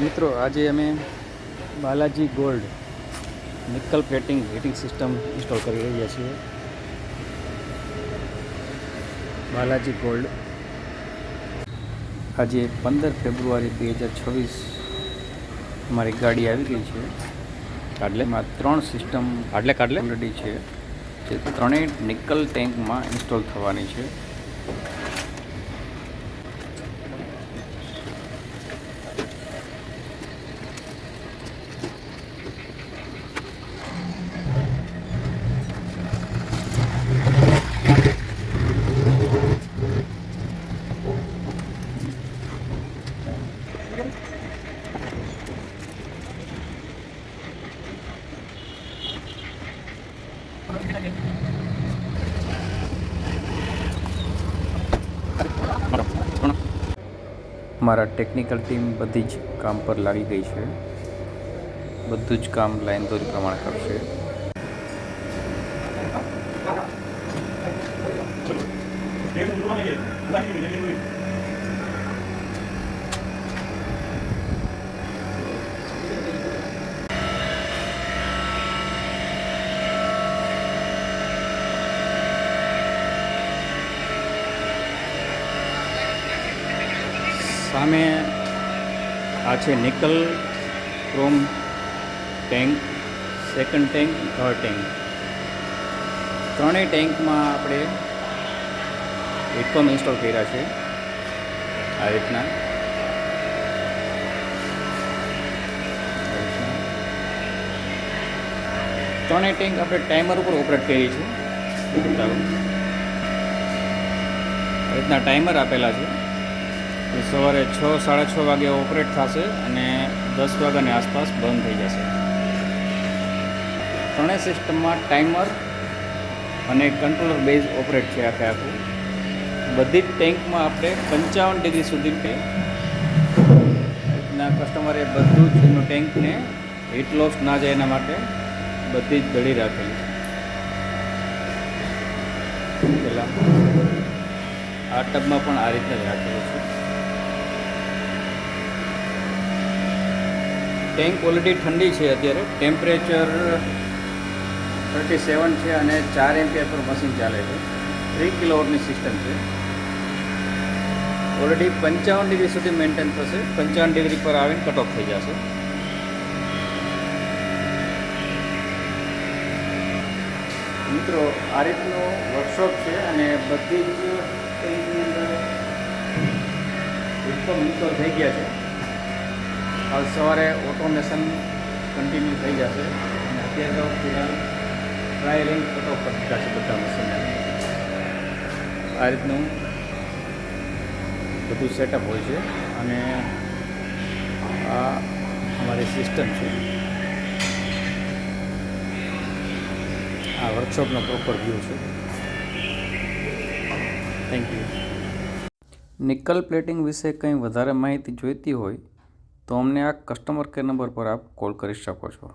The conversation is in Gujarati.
મિત્રો આજે અમે Balaji gold nickel plating heating system install કરી રહ્યા છીએ. બાલાજી ગોલ્ડ આજે 15 ફેબ્રુઆરી 2026 અમારી ગાડી આવી ગઈ છે. કાડલેમાં 3 સિસ્ટમ ઓલરેડી છે, જે ત્રણેય નિકલ ટેન્કમાં ઇન્સ્ટોલ થવાની છે. મારા ટેકનિકલ ટીમ બધી જ કામ પર લાગી ગઈ છે. બધું જ કામ લાઈન દોરી પ્રમાણે કરશે. સામે આ છે nickel chrome tank, second tank, third tank. ત્રણેય ટેન્કમાં આપણે હીટપમ્પ ઇન્સ્ટોલ કર્યા છે. આ રીતના ત્રણેય ટેન્ક આપણે ટાઈમર ઉપર ઓપરેટ કરીએ છીએ. આ રીતના ટાઈમર આપેલા છે. સવારે 6-6:30 વાગે ઓપરેટ થશે અને 10 વાગ્યાની આસપાસ બંધ થઈ જશે. ત્રણેય સિસ્ટમમાં ટાઈમર અને કંટ્રોલર બેઝ ઓપરેટ છે આખું. બધી જ ટેન્કમાં આપણે 55 ડિગ્રી સુધી રીતના કસ્ટમરે બધું જ એનું ટેન્કને હીટ લોસ ના જાય એના માટે બધી જ દળી રાખેલી છે. પહેલાં આ ટબમાં પણ આ રીતના જ રાખેલું છે. ટેન્ક ઓલરેડી ઠંડી છે. અત્યારે ટેમ્પરેચર 37 છે અને 4 એમ્પિયર પર મશીન ચાલે છે. 3 કિલોવોટની સિસ્ટમ છે. ઓલરેડી 55 ડિગ્રી સુધી મેન્ટેન થશે. 55 ડિગ્રી પર આવીને કટ ઓફ થઈ જશે. મિત્રો, આ રીતનો વર્કશોપ છે અને બધી જ ટેન્કની અંદર હીટપમ્પ ઇન્સ્ટોલ થઈ ગયા છે. કાલ સવારે ઓટોમેશન કન્ટિન્યુ થઈ જશે અને અત્યારે તો ફિલહાલ ટ્રાયલિંગ કટ ઓફ કરી દીધા છે બધા મશીનને. આ રીતનું બધું સેટઅપ હોય છે અને આ અમારી સિસ્ટમ છે. આ વર્કશોપનો પ્રોપર વ્યૂ છે. Thank you. નિકલ પ્લેટિંગ વિશે કંઈ વધારે માહિતી જોઈતી હોય તો અમને આ કસ્ટમર કેર નંબર પર આપ કોલ કરી શકો છો.